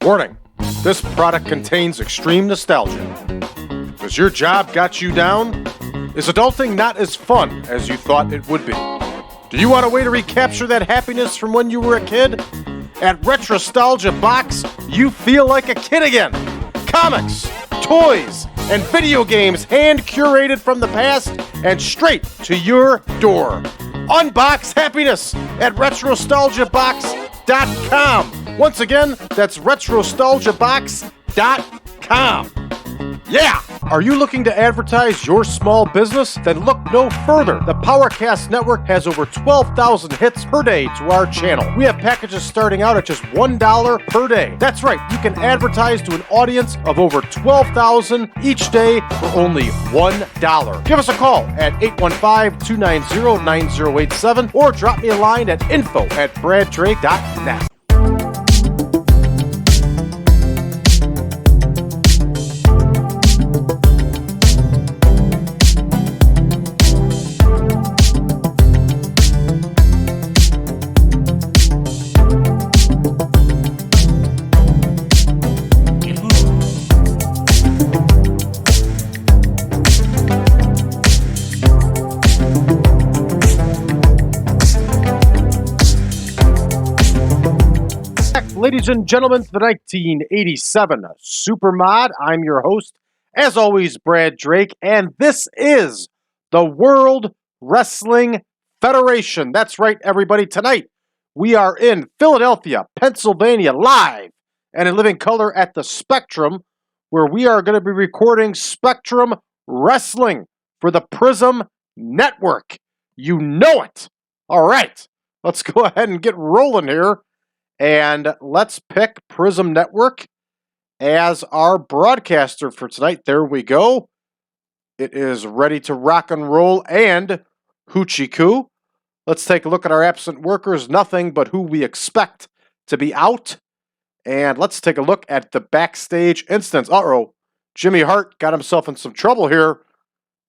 Warning, this product contains extreme nostalgia. Has your job got you down? Is adulting not as fun as you thought it would be? Do you want a way to recapture that happiness from when you were a kid? At Retrostalgia Box, you feel like a kid again. Comics, toys, and video games hand-curated from the past and straight to your door. Unbox happiness at retrostalgiabox.com. Once again, that's retrostalgiabox.com. Yeah! Are you looking to advertise your small business? Then look no further. The PowerCast Network has over 12,000 hits per day to our channel. We have packages starting out at just $1 per day. That's right, you can advertise to an audience of over 12,000 each day for only $1. Give us a call at 815-290-9087 or drop me a line at info@braddrake.net. Ladies and gentlemen, the 1987 Supermod. I'm your host, as always, Brad Drake, and this is the World Wrestling Federation. That's right, everybody. Tonight, we are in Philadelphia, Pennsylvania, live and in living color at the Spectrum, where we are going to be recording Spectrum Wrestling for the PRISM Network. You know it. All right, let's go ahead and get rolling here. And let's pick PRISM Network as our broadcaster for tonight. There we go. It is ready to rock and roll and hoochie coo. Let's take a look at our absent workers. Nothing but who we expect to be out. And let's take a look at the backstage instance. Uh-oh. Jimmy Hart got himself in some trouble here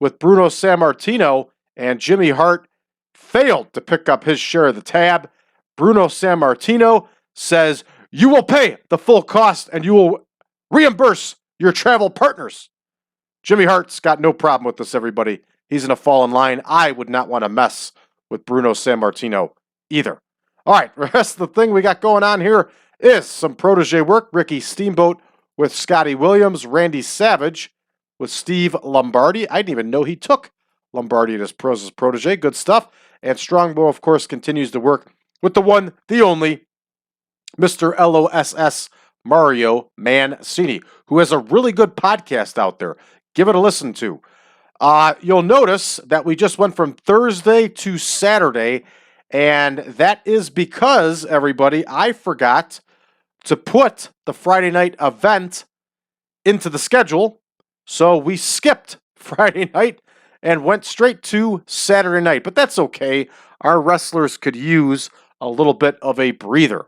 with Bruno Sammartino. And Jimmy Hart failed to pick up his share of the tab. Bruno Sammartino says, you will pay the full cost and you will reimburse your travel partners. Jimmy Hart's got no problem with this, everybody. He's in a fallen line. I would not want to mess with Bruno Sammartino either. All right, the rest of the thing we got going on here is some protege work. Ricky Steamboat with Scotty Williams. Randy Savage with Steve Lombardi. I didn't even know he took Lombardi as protege. Good stuff. And Strongbow, of course, continues to work with the one, the only, Mr. LOSS Mario Mancini, who has a really good podcast out there. Give it a listen to. You'll notice that we just went from Thursday to Saturday, and that is because, everybody, I forgot to put the Friday night event into the schedule, so we skipped Friday night and went straight to Saturday night. But that's okay. Our wrestlers could use a little bit of a breather.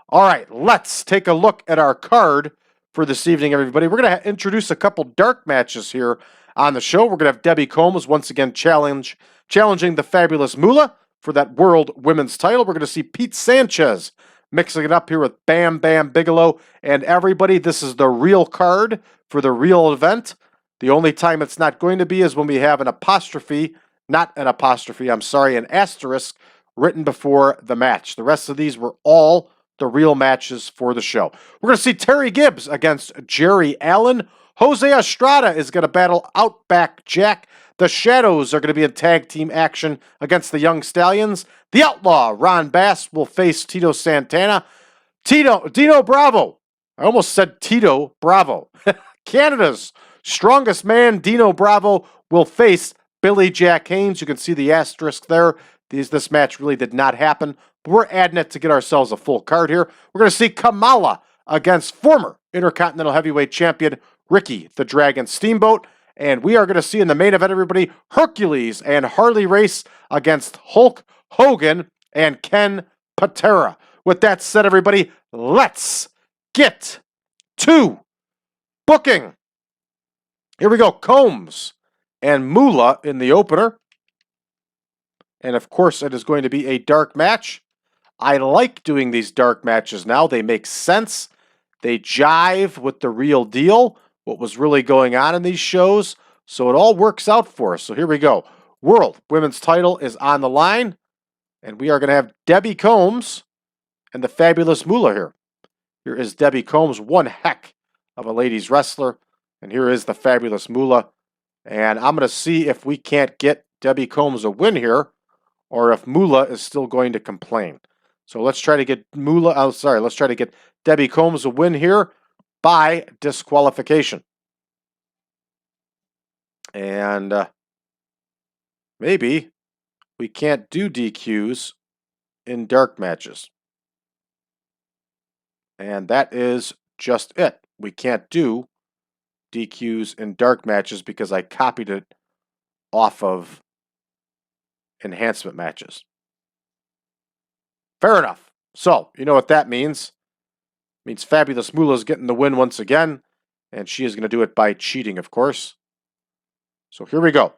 All right, let's take a look at our card for this evening, everybody. We're going to introduce a couple dark matches here on the show. We're going to have Debbie Combs once again challenging the fabulous Moolah for that World Women's title. We're going to see Pete Sanchez mixing it up here with Bam Bam Bigelow. And everybody, this is the real card for the real event. The only time it's not going to be is when we have an apostrophe, not an apostrophe, I'm sorry, an asterisk written before the match. The rest of these were all the real matches for the show. We're going to see Terry Gibbs against Jerry Allen. Jose Estrada is going to battle Outback Jack. The Shadows are going to be in tag team action against the Young Stallions. The Outlaw, Ron Bass, will face Tito Santana. Dino Bravo. I almost said Tito Bravo. Canada's strongest man, Dino Bravo, will face Billy Jack Haynes. You can see the asterisk there. This match really did not happen. We're adding it to get ourselves a full card here. We're going to see Kamala against former Intercontinental Heavyweight Champion Ricky the Dragon Steamboat. And we are going to see in the main event, everybody, Hercules and Harley Race against Hulk Hogan and Ken Patera. With that said, everybody, let's get to booking. Here we go. Combs and Moolah in the opener. And of course, it is going to be a dark match. I like doing these dark matches now. They make sense. They jive with the real deal, what was really going on in these shows. So it all works out for us. So here we go. World Women's title is on the line. And we are going to have Debbie Combs and the fabulous Moolah here. Here is Debbie Combs, one heck of a ladies wrestler. And here is the fabulous Moolah. And I'm going to see if we can't get Debbie Combs a win here, or if Moolah is still going to complain. So let's try to get let's try to get Debbie Combs a win here by disqualification. And maybe we can't do DQs in dark matches. And that is just it. We can't do DQs in dark matches because I copied it off of enhancement matches. Fair enough. So, you know what that means. It means Fabulous Moolah is getting the win once again, and she is going to do it by cheating, of course. So here we go.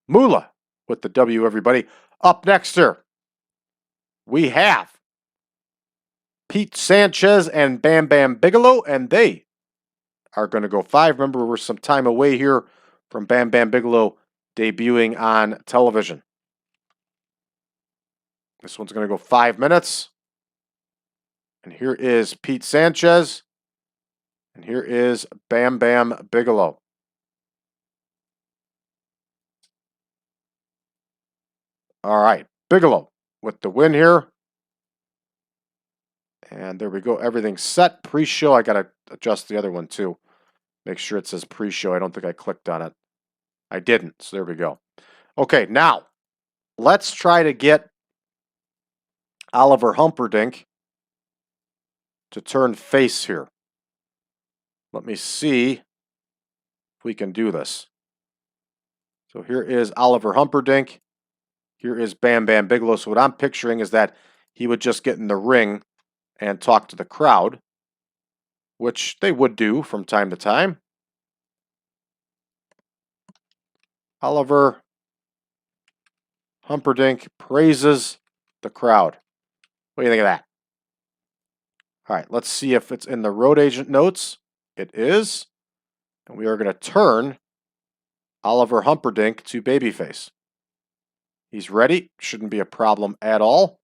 Moolah with the W, everybody. Up next here, we have Pete Sanchez and Bam Bam Bigelow, and they are going to go 5. Remember, we're some time away here from Bam Bam Bigelow debuting on television. This one's going to go 5 minutes. And here is Pete Sanchez. And here is Bam Bam Bigelow. All right, Bigelow with the win here. And there we go. Everything's set. Pre-show. I got to adjust the other one too. Make sure it says pre-show. I don't think I clicked on it. I didn't. So there we go. Okay, now let's try to get Oliver Humperdinck to turn face here. Let me see if we can do this. So here is Oliver Humperdinck. Here is Bam Bam Bigelow. So what I'm picturing is that he would just get in the ring and talk to the crowd, which they would do from time to time. Oliver Humperdinck praises the crowd. What do you think of that? All right, let's see if it's in the road agent notes. It is. And we are going to turn Oliver Humperdinck to babyface. He's ready. Shouldn't be a problem at all.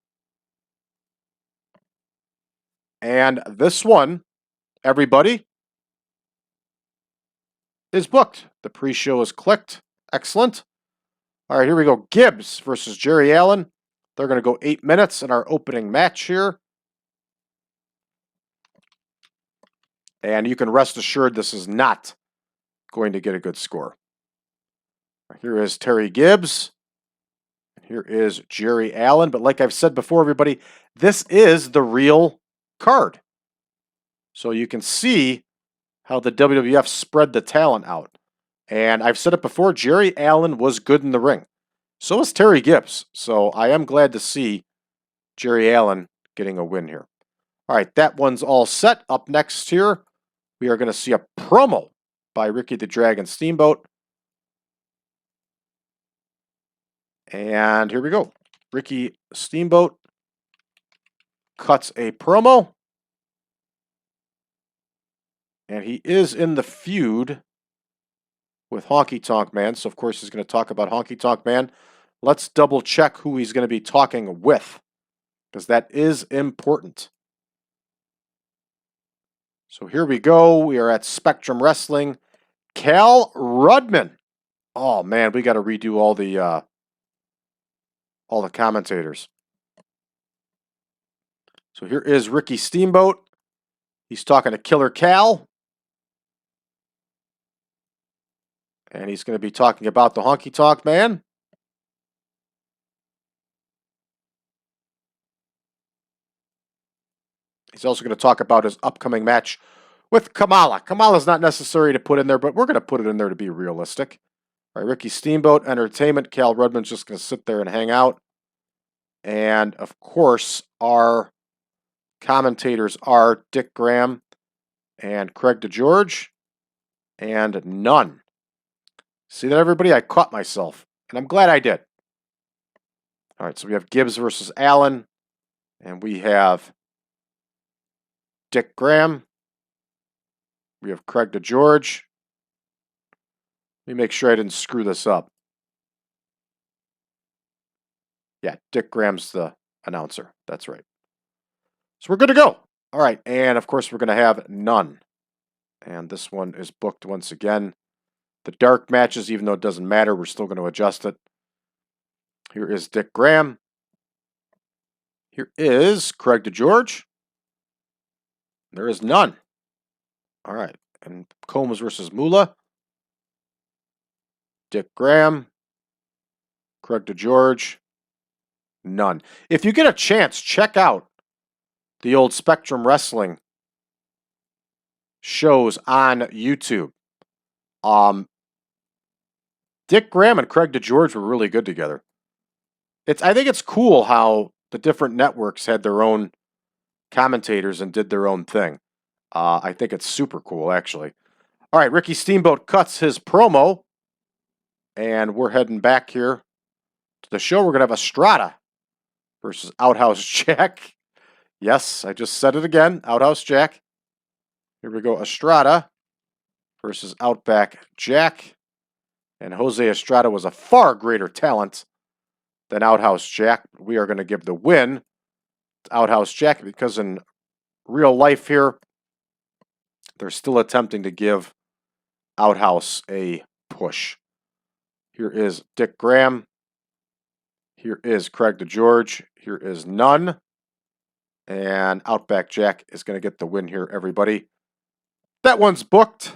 And this one, everybody, is booked. The pre-show is clicked. Excellent. All right, here we go. Gibbs versus Jerry Allen. They're going to go 8 minutes in our opening match here. And you can rest assured this is not going to get a good score. Here is Terry Gibbs. Here is Jerry Allen. But like I've said before, everybody, this is the real card. So you can see how the WWF spread the talent out. And I've said it before, Jerry Allen was good in the ring. So was Terry Gibbs. So I am glad to see Jerry Allen getting a win here. All right, that one's all set. Up next here, we are going to see a promo by Ricky the Dragon Steamboat. And here we go. Ricky Steamboat cuts a promo. And he is in the feud with Honky Tonk Man. So, of course, he's going to talk about Honky Tonk Man. Let's double check who he's going to be talking with, because that is important. So here we go. We are at Spectrum Wrestling. Cal Rudman. Oh, man, we got to redo all the commentators. So here is Ricky Steamboat. He's talking to Killer Cal. And he's going to be talking about the Honky Tonk Man. He's also going to talk about his upcoming match with Kamala. Kamala's not necessary to put in there, but we're going to put it in there to be realistic. All right, Ricky Steamboat, Entertainment. Cal Rudman's just going to sit there and hang out. And, of course, our commentators are Dick Graham and Craig DeGeorge. And none. See that, everybody? I caught myself, and I'm glad I did. All right, so we have Gibbs versus Allen, and we have Dick Graham We have Craig DeGeorge. Let me make sure I didn't screw this up. Yeah, Dick Graham's the announcer. That's right. So we're good to go. All right, and of course we're going to have none. And this one is booked once again. The dark matches, even though it doesn't matter, we're still going to adjust it. Here is Dick Graham. Here is Craig DeGeorge. There is none. All right, and Combs versus Moolah. Dick Graham. Craig DeGeorge. None. If you get a chance, check out the old Spectrum Wrestling shows on YouTube. Dick Graham and Craig DeGeorge were really good together. I think it's cool how the different networks had their own commentators and did their own thing. I think it's super cool, actually. All right, Ricky Steamboat cuts his promo, and we're heading back here to the show. We're going to have Estrada versus Outhouse Jack. Yes, I just said it again, Outhouse Jack. Here we go, Estrada versus Outback Jack. And Jose Estrada was a far greater talent than Outhouse Jack. We are going to give the win to Outhouse Jack because in real life here, they're still attempting to give Outhouse a push. Here is Dick Graham. Here is Craig DeGeorge. Here is none. And Outback Jack is going to get the win here, everybody. That one's booked.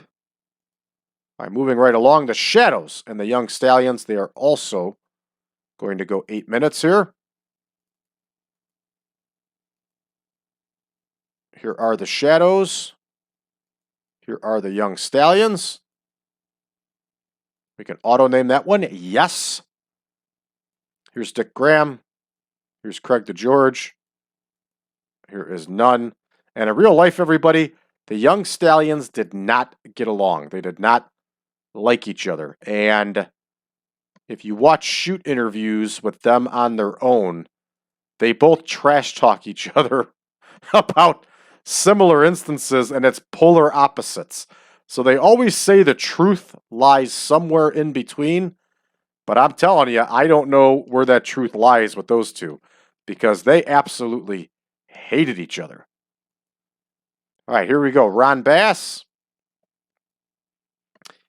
All right, moving right along, the Shadows and the Young Stallions. They are also going to go 8 minutes here. Here are the Shadows. Here are the Young Stallions. We can auto-name that one. Yes. Here's Dick Graham. Here's Craig DeGeorge. Here is none. And in real life, everybody, the Young Stallions did not get along. They did not like each other. And if you watch shoot interviews with them on their own, they both trash talk each other about similar instances, and it's polar opposites. So they always say the truth lies somewhere in between. But I'm telling you, I don't know where that truth lies with those two because they absolutely hated each other. All right, here we go. Ron Bass.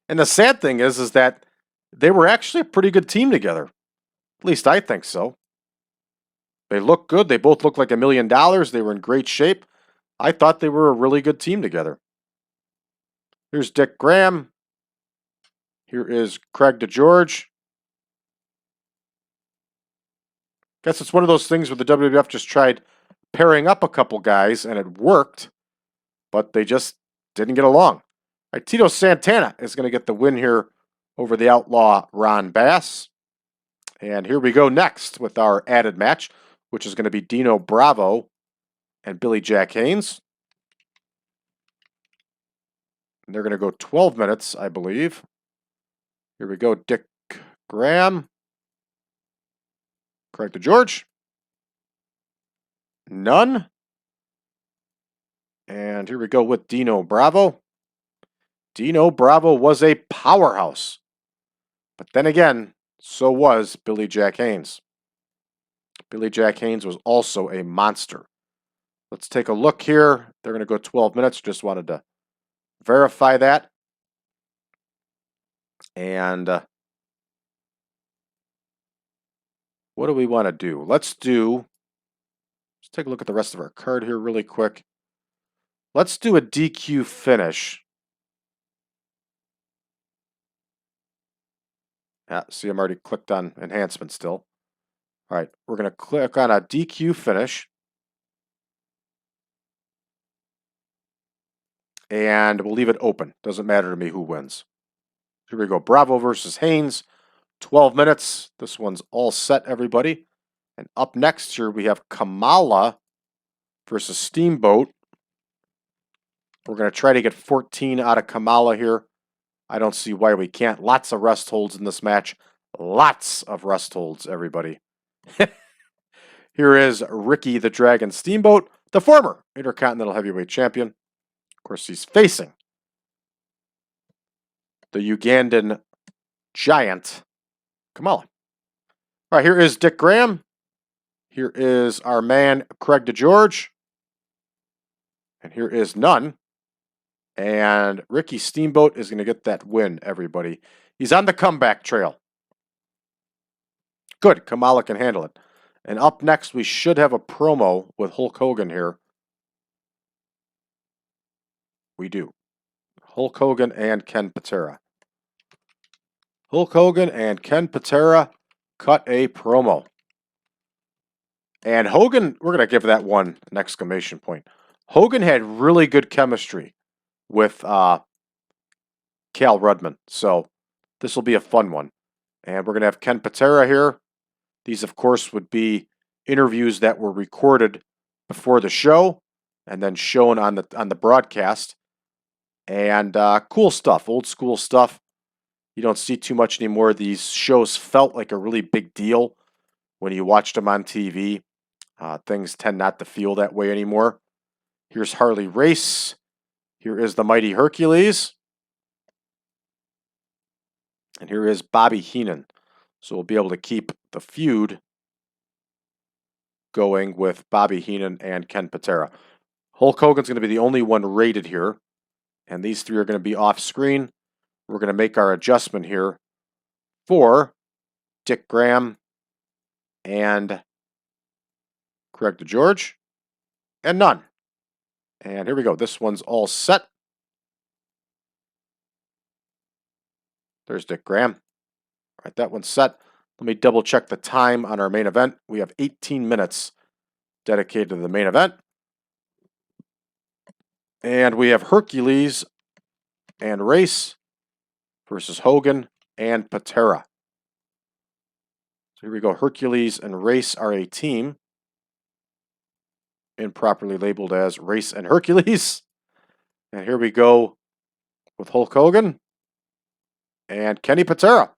And the sad thing is that they were actually a pretty good team together. At least I think so. They look good. They both look like $1 million. They were in great shape. I thought they were a really good team together. Here's Dick Graham. Here is Craig DeGeorge. Guess it's one of those things where the WWF just tried pairing up a couple guys and it worked, but they just didn't get along. All right, Tito Santana is going to get the win here over the outlaw Ron Bass. And here we go next with our added match, which is going to be Dino Bravo and Billy Jack Haynes. And they're going to go 12 minutes, I believe. Here we go, Dick Graham. Craig DeGeorge. None. And here we go with Dino Bravo. Dino Bravo was a powerhouse. But then again, so was Billy Jack Haynes. Billy Jack Haynes was also a monster. Let's take a look here. They're going to go 12 minutes. Just wanted to verify that. And what do we want to do? Let's take a look at the rest of our card here really quick. Let's do a DQ finish. Yeah, see, I'm already clicked on enhancement still. All right, we're going to click on a DQ finish. And we'll leave it open. Doesn't matter to me who wins. Here we go. Bravo versus Haynes. 12 minutes. This one's all set, everybody. And up next here, we have Kamala versus Steamboat. We're going to try to get 14 out of Kamala here. I don't see why we can't. Lots of rest holds in this match. Lots of rest holds, everybody. Here is Ricky the Dragon Steamboat, the former Intercontinental Heavyweight Champion. Of course, he's facing the Ugandan giant, Kamala. All right, here is Dick Graham. Here is our man, Craig DeGeorge. And here is none. And Ricky Steamboat is going to get that win, everybody. He's on the comeback trail. Good, Kamala can handle it. And up next, we should have a promo with Hulk Hogan here. We do. Hulk Hogan and Ken Patera. Hulk Hogan and Ken Patera cut a promo. And Hogan, we're going to give that one an exclamation point. Hogan had really good chemistry with Cal Rudman. So this will be a fun one. And we're going to have Ken Patera here. These, of course, would be interviews that were recorded before the show and then shown on the broadcast. And cool stuff, old school stuff. You don't see too much anymore. These shows felt like a really big deal when you watched them on TV. Things tend not to feel that way anymore. Here's Harley Race. Here is the mighty Hercules. And here is Bobby Heenan. So we'll be able to keep the feud going with Bobby Heenan and Ken Patera. Hulk Hogan's going to be the only one rated here. And these three are going to be off screen. We're going to make our adjustment here for Dick Graham and Craig DeGeorge. And none. And here we go. This one's all set. There's Dick Graham. All right, that one's set. Let me double check the time on our main event. We have 18 minutes dedicated to the main event. And we have Hercules and Race versus Hogan and Patera. So here we go. Hercules and Race are a team. Improperly labeled as Race and Hercules. And here we go with Hulk Hogan and Kenny Patera.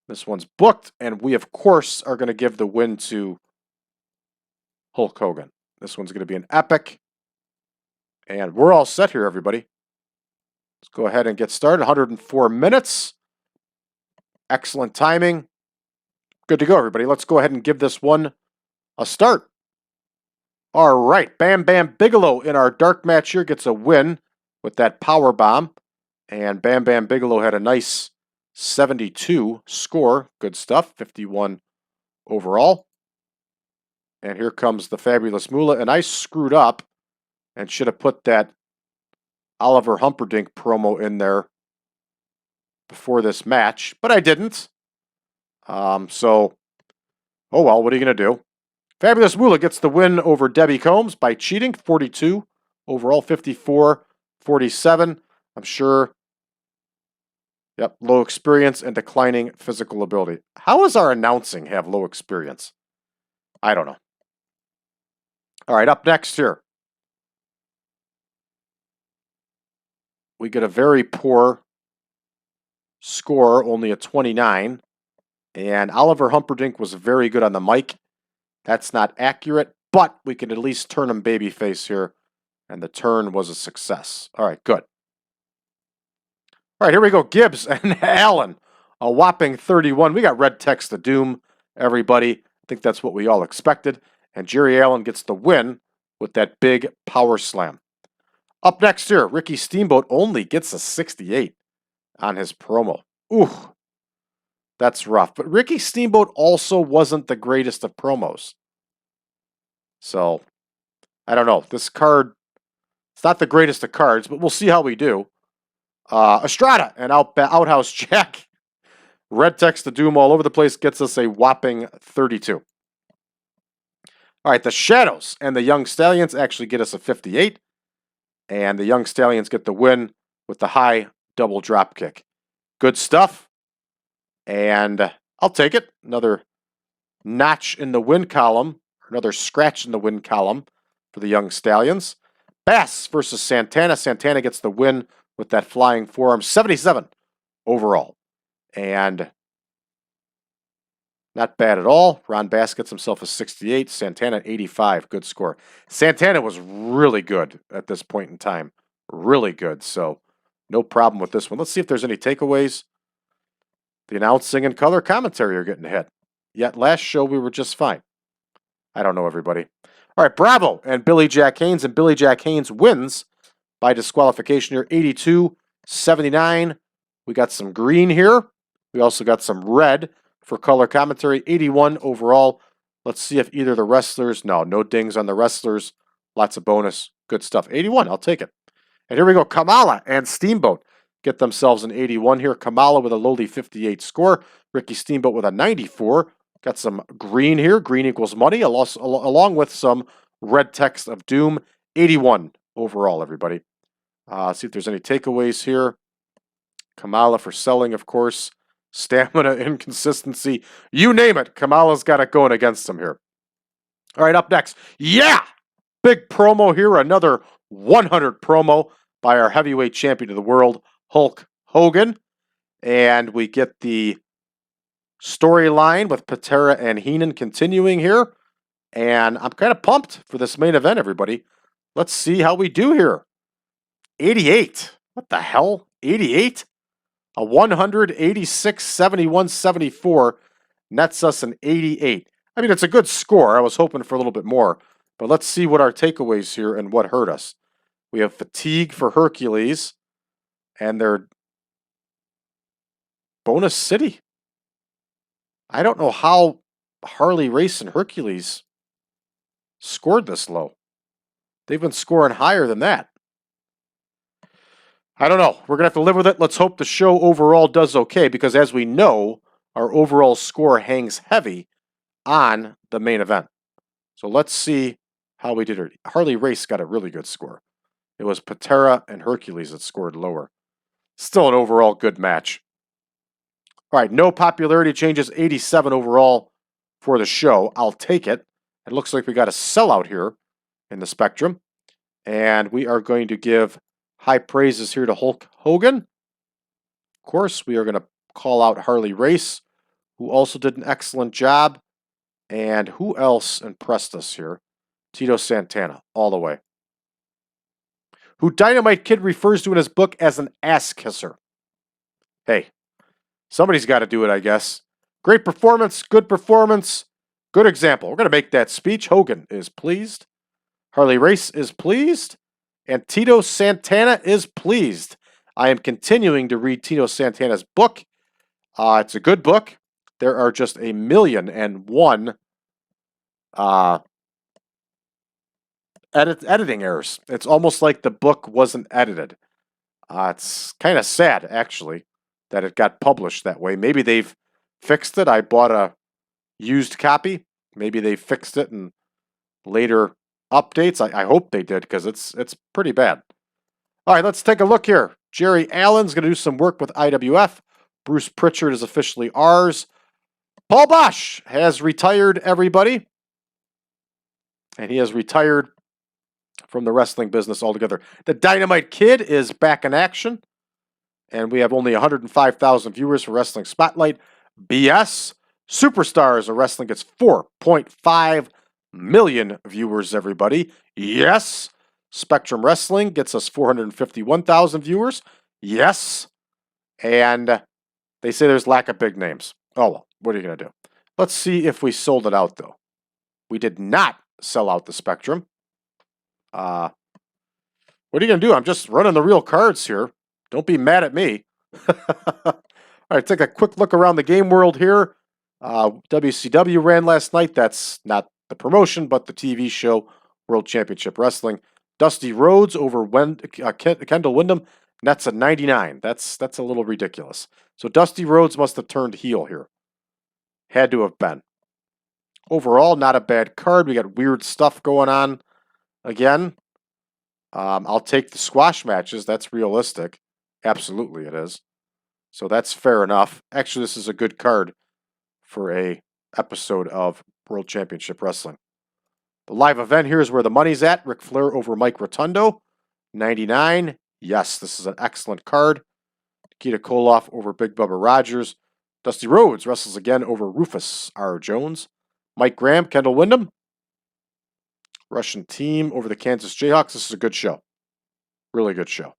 This one's booked, and we, of course, are going to give the win to Hulk Hogan. This one's going to be an epic. And we're all set here, everybody. Let's go ahead and get started. 104 minutes. Excellent timing. Good to go, everybody. Let's go ahead and give this one a start. All right. Bam Bam Bigelow in our dark match here gets a win with that power bomb. And Bam Bam Bigelow had a nice 72 score. Good stuff. 51 overall. And here comes the fabulous Moolah. And I screwed up and should have put that Oliver Humperdinck promo in there before this match. But I didn't. So, oh well, what are you going to do? Fabulous Moolah gets the win over Debbie Combs by cheating. 42 overall, 54, 47. I'm sure. Yep, low experience and declining physical ability. How does our announcing have low experience? I don't know. All right, up next here. We get a very poor score, only a 29. And Oliver Humperdinck was very good on the mic. That's not accurate, but we can at least turn him babyface here. And the turn was a success. All right, good. All right, here we go. Gibbs and Allen. A whopping 31. We got red text to doom, everybody. I think that's what we all expected. And Jerry Allen gets the win with that big power slam. Up next here, Ricky Steamboat only gets a 68 on his promo. Ooh, that's rough. But Ricky Steamboat also wasn't the greatest of promos. So, I don't know. This card, it's not the greatest of cards, but we'll see how we do. Estrada and Outhouse Jack. Red text to doom all over the place gets us a whopping 32. All right, the Shadows and the Young Stallions actually get us a 58. And the Young Stallions get the win with the high double drop kick. Good stuff. And I'll take it. Another notch in the win column. Another scratch in the win column for the Young Stallions. Bass versus Santana. Santana gets the win with that flying forearm. 77 overall. And Not bad at all. Ron Bass gets himself a 68. Santana 85. Good score. Santana was really good at this point in time. Really good. So no problem with this one. Let's see if there's any takeaways. The announcing and color commentary are getting hit. Yet last show we were just fine. I don't know, everybody. All right, Bravo and Billy Jack Haynes. And Billy Jack Haynes wins by disqualification here. 82-79. We got some green here. We also got some red for color commentary. 81 overall. Let's see if either the wrestlers... No dings on the wrestlers. Lots of bonus. Good stuff. 81, I'll take it. And here we go. Kamala and Steamboat get themselves an 81 here. Kamala with a lowly 58 score. Ricky Steamboat with a 94. Got some green here. Green equals money, along with some red text of doom. 81 overall, everybody. See if there's any takeaways here. Kamala for selling, of course. Stamina, inconsistency. You name it. Kamala's got it going against him here. All right, up next. Yeah! Big promo here. Another 100 promo by our heavyweight champion of the world, Hulk Hogan. And we get the storyline with Patera and Heenan continuing here. And I'm kind of pumped for this main event, everybody. Let's see how we do here. 88. What the hell? 88? A 186, 71, 74 nets us an 88. I mean, it's a good score. I was hoping for a little bit more. But let's see what our takeaways here and what hurt us. We have fatigue for Hercules. And their bonus city. I don't know how Harley Race and Hercules scored this low. They've been scoring higher than that. I don't know. We're going to have to live with it. Let's hope the show overall does okay, because as we know, our overall score hangs heavy on the main event. So let's see how we did it. Harley Race got a really good score. It was Patera and Hercules that scored lower. Still an overall good match. All right, no popularity changes, 87 overall for the show. I'll take it. It looks like we got a sellout here in the Spectrum. And we are going to give high praises here to Hulk Hogan. Of course, we are going to call out Harley Race, who also did an excellent job. And who else impressed us here? Tito Santana, all the way. Who Dynamite Kid refers to in his book as an ass kisser. Hey, somebody's got to do it, I guess. Great performance, good example. We're going to make that speech. Hogan is pleased. Harley Race is pleased. And Tito Santana is pleased. I am continuing to read Tito Santana's book. It's a good book. There are just 1,000,001 editing errors. It's almost like the book wasn't edited. It's kind of sad, actually, that it got published that way. Maybe they've fixed it. I bought a used copy. Maybe they fixed it in later updates. I hope they did, because it's pretty bad. All right, let's take a look here. Jerry Allen's going to do some work with IWF. Bruce Pritchard is officially ours. Paul Bosch has retired, everybody. And he has retired from the wrestling business altogether. The Dynamite Kid is back in action. And we have only 105,000 viewers for Wrestling Spotlight. BS. Superstars of Wrestling gets 4.5 million viewers, everybody. Yes. Spectrum Wrestling gets us 451,000 viewers. Yes. And they say there's lack of big names. Oh, well, what are you going to do? Let's see if we sold it out, though. We did not sell out the Spectrum. What are you going to do? I'm just running the real cards here. Don't be mad at me. All right, take a quick look around the game world here. WCW ran last night. That's not the promotion, but the TV show, World Championship Wrestling. Dusty Rhodes over Kendall Windham. Nets a 99. That's a little ridiculous. So Dusty Rhodes must have turned heel here. Had to have been. Overall, not a bad card. We got weird stuff going on again. I'll take the squash matches. That's realistic. Absolutely it is. So that's fair enough. Actually, this is a good card for a episode of World Championship Wrestling. The live event here is where the money's at. Ric Flair over Mike Rotundo. 99. Yes, this is an excellent card. Nikita Koloff over Big Bubba Rogers. Dusty Rhodes wrestles again over Rufus R. Jones. Mike Graham, Kendall Windham. Russian team over the Kansas Jayhawks. This is a good show. Really good show.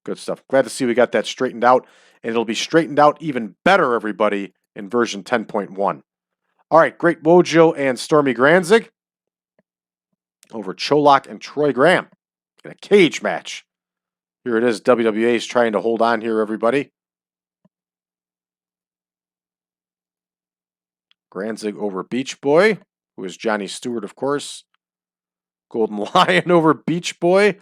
Good stuff. Glad to see we got that straightened out. And it'll be straightened out even better, everybody, in version 10.1. All right, Great Wojo and Stormy Granzig over Cholak and Troy Graham in a cage match. Here it is. WWA is trying to hold on here, everybody. Granzig over Beach Boy, who is Johnny Stewart, of course. Golden Lion over Beach Boy.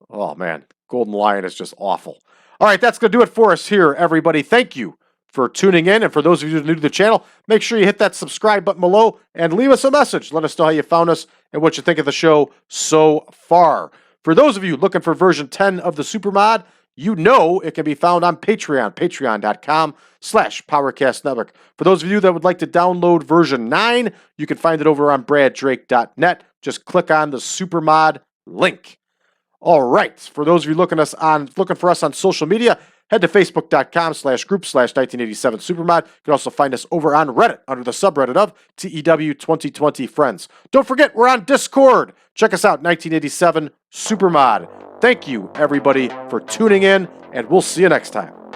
Oh, man. Golden Lion is just awful. All right, that's going to do it for us here, everybody. Thank you for tuning in. And for those of you who are new to the channel, make sure you hit that subscribe button below and leave us a message. Let us know how you found us and what you think of the show so far. For those of you looking for version 10 of the Supermod, you know it can be found on Patreon, patreon.com/PowerCast Network. For those of you that would like to download version 9, you can find it over on braddrake.net. Just click on the Supermod link. All right. For those of you looking for us on social media, head to facebook.com/group/1987 Supermod. You can also find us over on Reddit under the subreddit of TEW 2020 Friends. Don't forget, we're on Discord. Check us out, 1987 Supermod. Thank you, everybody, for tuning in, and we'll see you next time.